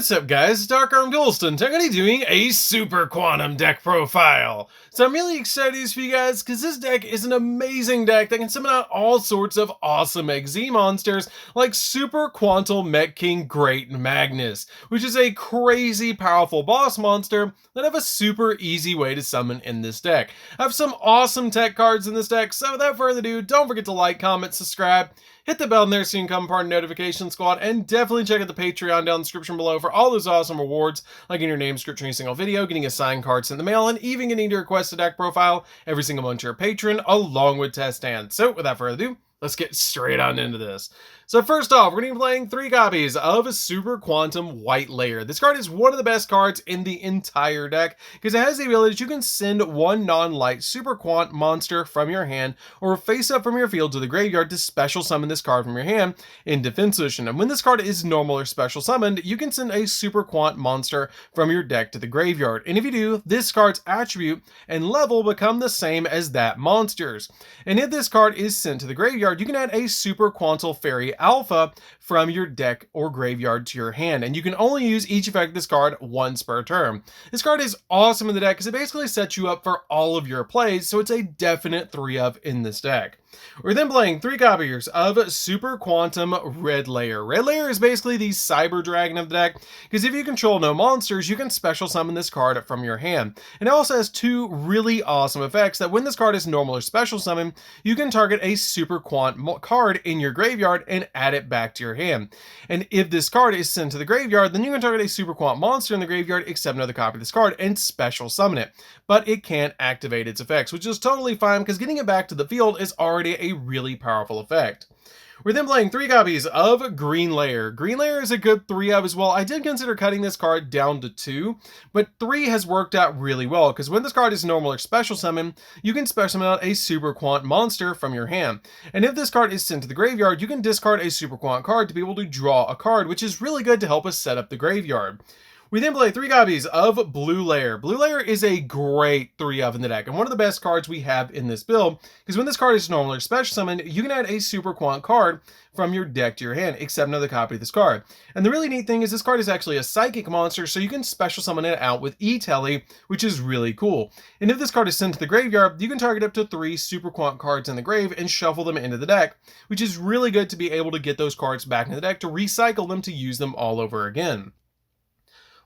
What's up guys, it's DarkArmedDuelist and I'm going to be doing a Super Quantum deck profile. So I'm really excited for you guys because this deck is an amazing deck that can summon out all sorts of awesome XZ monsters like Super Quantum Mech King Great Magnus, which is a crazy powerful boss monster that have a super easy way to summon in this deck. I have some awesome tech cards in this deck, so without further ado, don't forget to like, comment, subscribe, hit the bell in there so you can become part of the notification squad, and definitely check out the Patreon down in the description below for all those awesome rewards, like getting your name description in a single video, getting a signed card sent in the mail, and even getting to request a deck profile every single month to your patron, along with test stands. So without further ado, let's get straight on into this. So first off, we're going to be playing 3 copies of Super Quantum White Layer. This card is one of the best cards in the entire deck because it has the ability that you can send one non-light Super Quant monster from your hand or face up from your field to the graveyard to special summon this card from your hand in defense position. And when this card is normal or special summoned, you can send a Super Quant monster from your deck to the graveyard. And if you do, this card's attribute and level become the same as that monster's. And if this card is sent to the graveyard, you can add a Super Quantal Fairy Alpha from your deck or graveyard to your hand, and you can only use each effect of this card once per turn. This card is awesome in the deck because it basically sets you up for all of your plays, so it's a definite 3-of in this deck. We're then playing 3 copies of Super Quantum Red Layer. Red Layer is basically the Cyber Dragon of the deck, because if you control no monsters, you can special summon this card from your hand. And it also has 2 really awesome effects that when this card is normal or special summon, you can target a Super Quant card in your graveyard and add it back to your hand. And if this card is sent to the graveyard, then you can target a Super Quant monster in the graveyard, except another copy of this card, and special summon it. But it can't activate its effects, which is totally fine because getting it back to the field is already a really powerful effect. We're then playing 3 copies of Green Layer. Green Layer is a good 3-of as well. I did consider cutting this card down to 2, but 3 has worked out really well because when this card is normal or special summon, you can special summon out a Super Quant monster from your hand. And if this card is sent to the graveyard, you can discard a Super Quant card to be able to draw a card, which is really good to help us set up the graveyard. We then play 3 copies of Blue Layer. Blue Layer is a great 3-of in the deck and one of the best cards we have in this build because when this card is normal or special summoned, you can add a Super Quant card from your deck to your hand, except another copy of this card. And the really neat thing is this card is actually a psychic monster, so you can special summon it out with E-Telly, which is really cool. And if this card is sent to the graveyard, you can target up to 3 Super Quant cards in the grave and shuffle them into the deck, which is really good to be able to get those cards back in the deck to recycle them to use them all over again.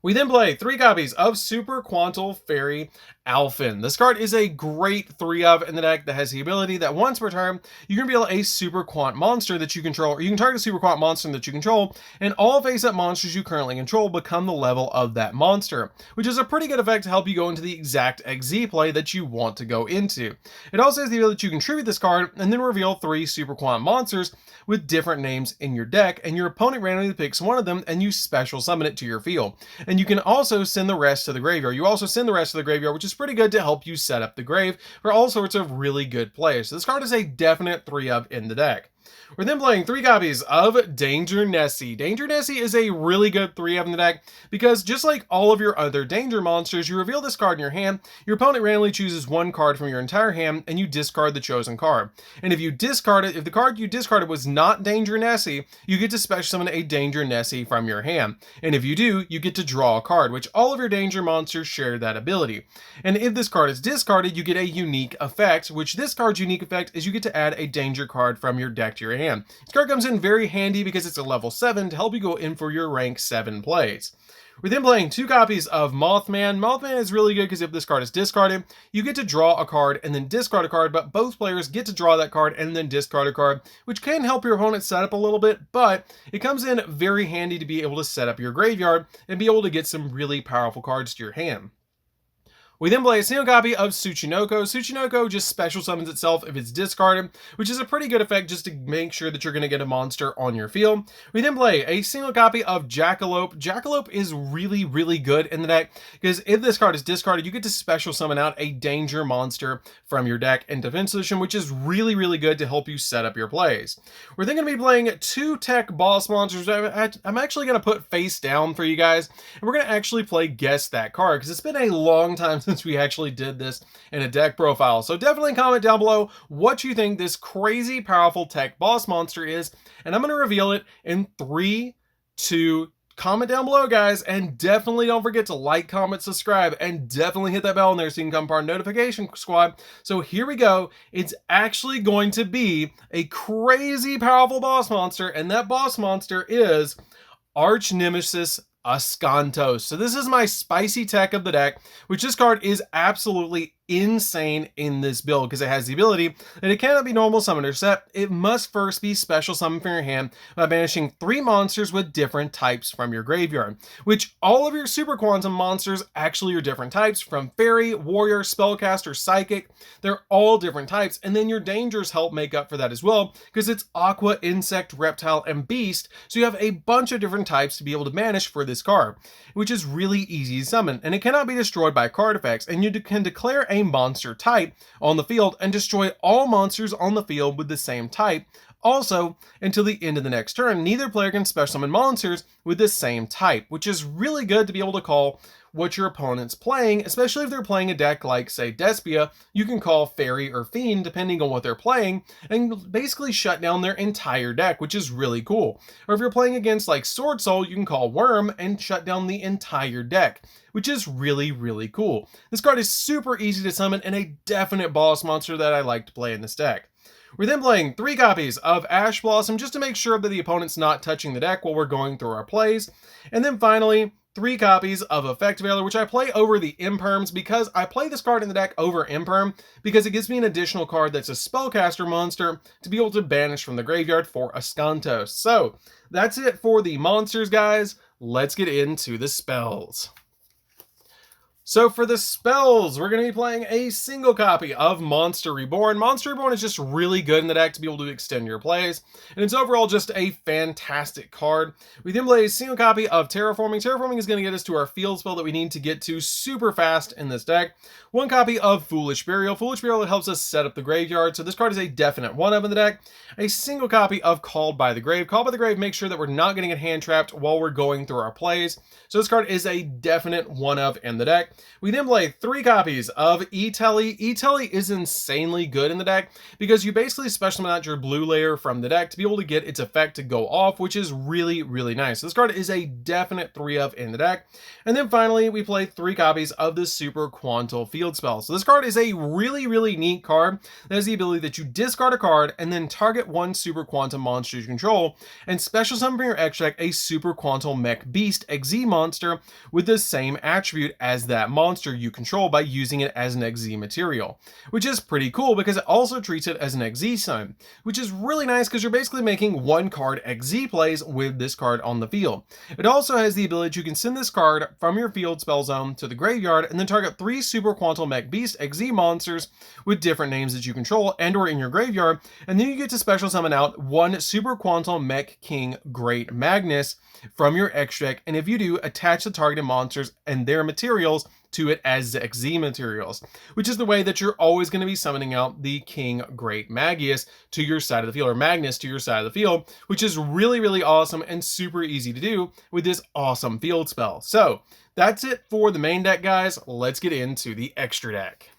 We then play 3 copies of Super Quantal Fairy Alphen. This card is a great 3-of in the deck that has the ability that once per turn, you can reveal a Super Quant monster that you control, or you can target a Super Quant monster that you control, and all face-up monsters you currently control become the level of that monster, which is a pretty good effect to help you go into the exact XZ play that you want to go into. It also has the ability that you contribute this card, and then reveal 3 Super Quant monsters with different names in your deck, and your opponent randomly picks one of them, and you special summon it to your field. And you can also send the rest to the graveyard. You also send the rest to the graveyard, which is pretty good to help you set up the grave for all sorts of really good plays. So this card is a definite 3-of in the deck. We're then playing 3 copies of Danger Nessie. Danger Nessie is a really good 3-of in the deck because just like all of your other danger monsters, you reveal this card in your hand, your opponent randomly chooses 1 card from your entire hand, and you discard the chosen card. And if you discard it, if the card you discarded was not Danger Nessie, you get to special summon a Danger Nessie from your hand. And if you do, you get to draw a card, which all of your danger monsters share that ability. And if this card is discarded, you get a unique effect, which this card's unique effect is you get to add a danger card from your deck to your hand. This card comes in very handy because it's a level 7 to help you go in for your rank 7 plays. We're then playing 2 copies of Mothman. Mothman is really good because if this card is discarded, you get to draw a card and then discard a card, but both players get to draw that card and then discard a card, which can help your opponent set up a little bit, but it comes in very handy to be able to set up your graveyard and be able to get some really powerful cards to your hand. We then play a single copy of Tsuchinoko. Tsuchinoko just special summons itself if it's discarded, which is a pretty good effect just to make sure that you're going to get a monster on your field. We then play a single copy of Jackalope. Jackalope is really, really good in the deck because if this card is discarded, you get to special summon out a danger monster from your deck in defense position, which is really, really good to help you set up your plays. We're then going to be playing 2 tech boss monsters. I'm actually going to put face down for you guys, and we're going to actually play Guess That Card because it's been a long time since we actually did this in a deck profile. So definitely comment down below what you think this crazy powerful tech boss monster is, and I'm going to reveal it in 3, 2, comment down below, guys, and definitely don't forget to like, comment, subscribe, and definitely hit that bell in there so you can become part of notification squad. So here we go. It's actually going to be a crazy powerful boss monster, and that boss monster is Arch Nemesis Ascantos. So this is my spicy tech of the deck, which this card is absolutely insane in this build because it has the ability that it cannot be normal summoner set. It must first be special summon from your hand by banishing 3 monsters with different types from your graveyard, which all of your super quantum monsters actually are different types, from fairy, warrior, spellcaster, psychic. They're all different types, and then your dangers help make up for that as well because it's aqua, insect, reptile, and beast. So you have a bunch of different types to be able to banish for this card, which is really easy to summon, and it cannot be destroyed by card effects, and you can declare a monster type on the field and destroy all monsters on the field with the same type. Also, until the end of the next turn, neither player can special summon monsters with the same type, which is really good to be able to call what your opponent's playing, especially if they're playing a deck like, say, Despia. You can call Fairy or Fiend, depending on what they're playing, and basically shut down their entire deck, which is really cool. Or if you're playing against, like, Sword Soul, you can call Worm and shut down the entire deck, which is really, really cool. This card is super easy to summon and a definite boss monster that I like to play in this deck. We're then playing 3 copies of Ash Blossom just to make sure that the opponent's not touching the deck while we're going through our plays. And then finally, 3 copies of Effect Veiler, which I play over the Imperms because I play this card in the deck over Imperm because it gives me an additional card that's a spellcaster monster to be able to banish from the graveyard for Ascantos. So that's it for the monsters, guys. Let's get into the spells. So for the spells, we're going to be playing a single copy of Monster Reborn. Monster Reborn is just really good in the deck to be able to extend your plays, and it's overall just a fantastic card. We then play a single copy of Terraforming. Terraforming is going to get us to our field spell that we need to get to super fast in this deck. 1 copy of Foolish Burial. Foolish Burial helps us set up the graveyard, so this card is a definite 1-of in the deck. A single copy of Called by the Grave. Called by the Grave makes sure that we're not getting it hand trapped while we're going through our plays, so this card is a definite 1-of in the deck. We then play 3 copies of E-Telly. E-Telly is insanely good in the deck because you basically special summon out your blue layer from the deck to be able to get its effect to go off, which is really, really nice. So this card is a definite 3-of in the deck. And then finally, we play 3 copies of the Super Quantal Field Spell. So this card is a really, really neat card that has the ability that you discard a card and then target 1 Super Quantum monster you control and special summon from your extract a Super Quantal Mech Beast XZ monster with the same attribute as that monster you control by using it as an XZ material, which is pretty cool because it also treats it as an XZ summon, which is really nice because you're basically making 1 card XZ plays with this card on the field. It also has the ability you can send this card from your field spell zone to the graveyard and then target 3 Super Quantal Mech Beast XZ monsters with different names that you control and or in your graveyard, and then you get to special summon out 1 Super Quantal Mech King Great Magnus from your extract, and if you do, attach the targeted monsters and their materials to it as XZ materials, which is the way that you're always going to be summoning out the King Great Magus to your side of the field, or Magnus to your side of the field, which is really, really awesome and super easy to do with this awesome field spell. So that's it for the main deck, guys. Let's get into the extra deck.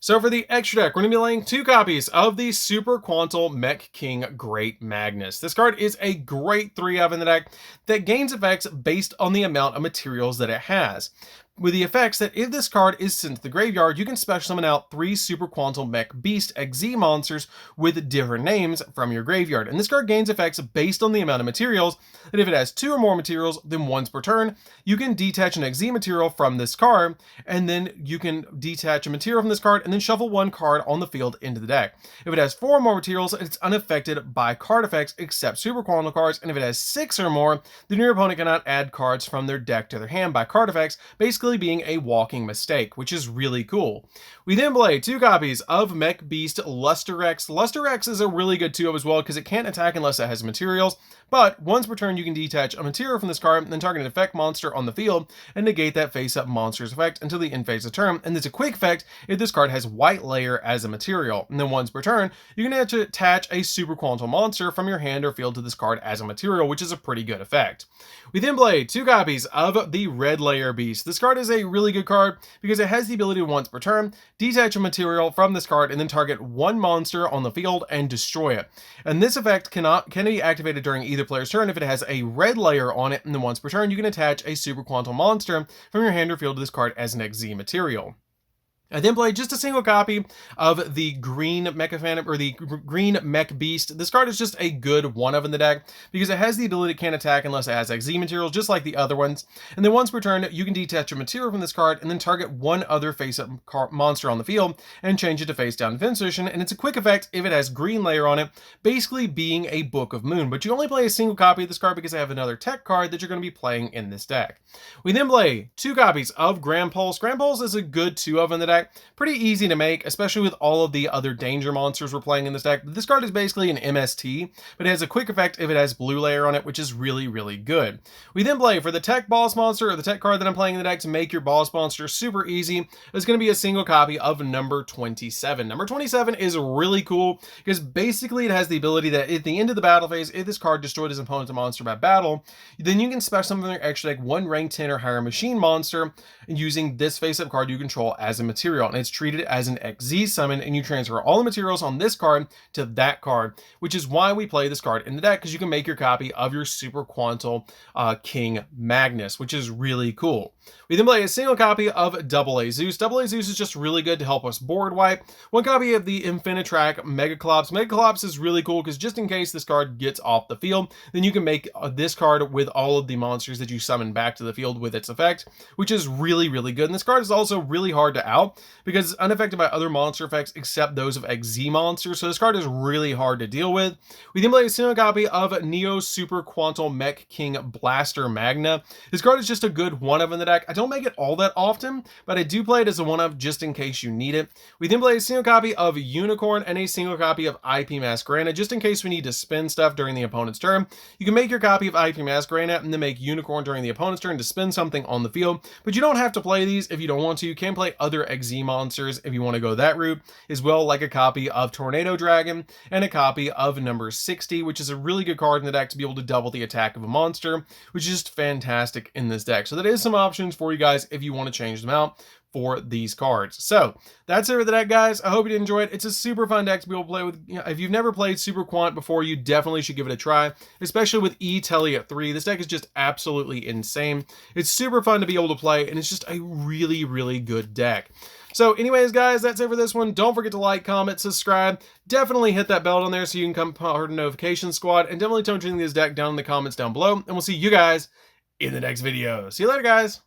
So for the extra deck, we're going to be laying 2 copies of the Super Quantal Mech King Great Magnus. This card is a great 3-of in the deck that gains effects based on the amount of materials that it has, with the effects that if this card is sent to the graveyard, you can special summon out 3 Super Quantal Mech Beast XZ monsters with different names from your graveyard. And this card gains effects based on the amount of materials, that if it has 2 or more materials, then once per turn, you can detach an XZ material from this card, and then you can detach a material from this card, and then shuffle 1 card on the field into the deck. If it has 4 or more materials, it's unaffected by card effects except Super Quantal cards, and if it has 6 or more, then your opponent cannot add cards from their deck to their hand by card effects, basically being a walking mistake, which is really cool. We then play 2 copies of Mech Beast Luster Rex. Luster Rex is a really good 2-of as well because it can't attack unless it has materials, but once per turn you can detach a material from this card and then target an effect monster on the field and negate that face-up monster's effect until the end phase of turn, and it's a quick effect if this card has White Layer as a material. And then once per turn, you can have to attach a Super Quantal monster from your hand or field to this card as a material, which is a pretty good effect. We then play 2 copies of the Red Layer Beast. This card card is a really good card because it has the ability to once per turn, detach a material from this card and then target one monster on the field and destroy it. And this effect can be activated during either player's turn if it has a red layer on it, and then once per turn you can attach a Super Quantum monster from your hand or field to this card as an XZ material. I then played just a single copy of the green Mecha Phantom, or the green Mech Beast. This card is just a good one-of in the deck because it has the ability it can't attack unless it has XZ materials, just like the other ones. And then once per turn, you can detach a material from this card and then target one other face-up monster on the field and change it to face-down defense position. And it's a quick effect if it has green layer on it, basically being a Book of Moon. But you only play a single copy of this card because I have another tech card that you're going to be playing in this deck. We then play 2 copies of Grand Pulse. Grand Pulse is a good 2-of in the deck. Pretty easy to make, especially with all of the other danger monsters we're playing in this deck. This card is basically an MST, but it has a quick effect if it has blue layer on it, which is really, really good. We then play for the tech boss monster, or the tech card that I'm playing in the deck to make your boss monster super easy. It's going to be a single copy of number 27. Number 27 is really cool because basically it has the ability that at the end of the battle phase, if this card destroyed his opponent's monster by battle, then you can special summon from their extra deck one rank 10 or higher machine monster using this face-up card you control as a material. And it's treated as an XZ summon, and you transfer all the materials on this card to that card, which is why we play this card in the deck, because you can make your copy of your Super Quantum King Magnus, which is really cool. We then play a single copy of Double A Zeus. Double A Zeus is just really good to help us board wipe. One copy of the Infinitrack Megaclops. Megaclops is really cool because just in case this card gets off the field, then you can make this card with all of the monsters that you summon back to the field with its effect, which is really, really good. And this card is also really hard to out because it's unaffected by other monster effects except those of XZ monsters, so this card is really hard to deal with. We then play a single copy of Neo Super Quantum Mech King Blaster Magna. This card is just a good one-of in the deck. I don't make it all that often, but I do play it as a one-of just in case you need it. We then play a single copy of Unicorn and a single copy of IP Masquerade, just in case we need to spin stuff during the opponent's turn. You can make your copy of IP Masquerade and then make Unicorn during the opponent's turn to spin something on the field, but you don't have to play these if you don't want to. You can play other XZ monsters if you want to go that route as well, like a copy of Tornado Dragon and a copy of number 60, which is a really good card in the deck to be able to double the attack of a monster, which is just fantastic in this deck. So that is some options for you guys if you want to change them out for these cards. So that's it for the deck, guys. I hope you did enjoy it. It's a super fun deck to be able to play with. You know, if you've never played Super Quant before, you definitely should give it a try, especially with E-Telly at 3. This deck is just absolutely insane. It's super fun to be able to play, and it's just a really, really good deck. So anyways, guys, that's it for this one. Don't forget to like, comment, subscribe. Definitely hit that bell on there so you can come part of the notification squad, and definitely tell me this deck down in the comments down below, and we'll see you guys in the next video. See you later, guys.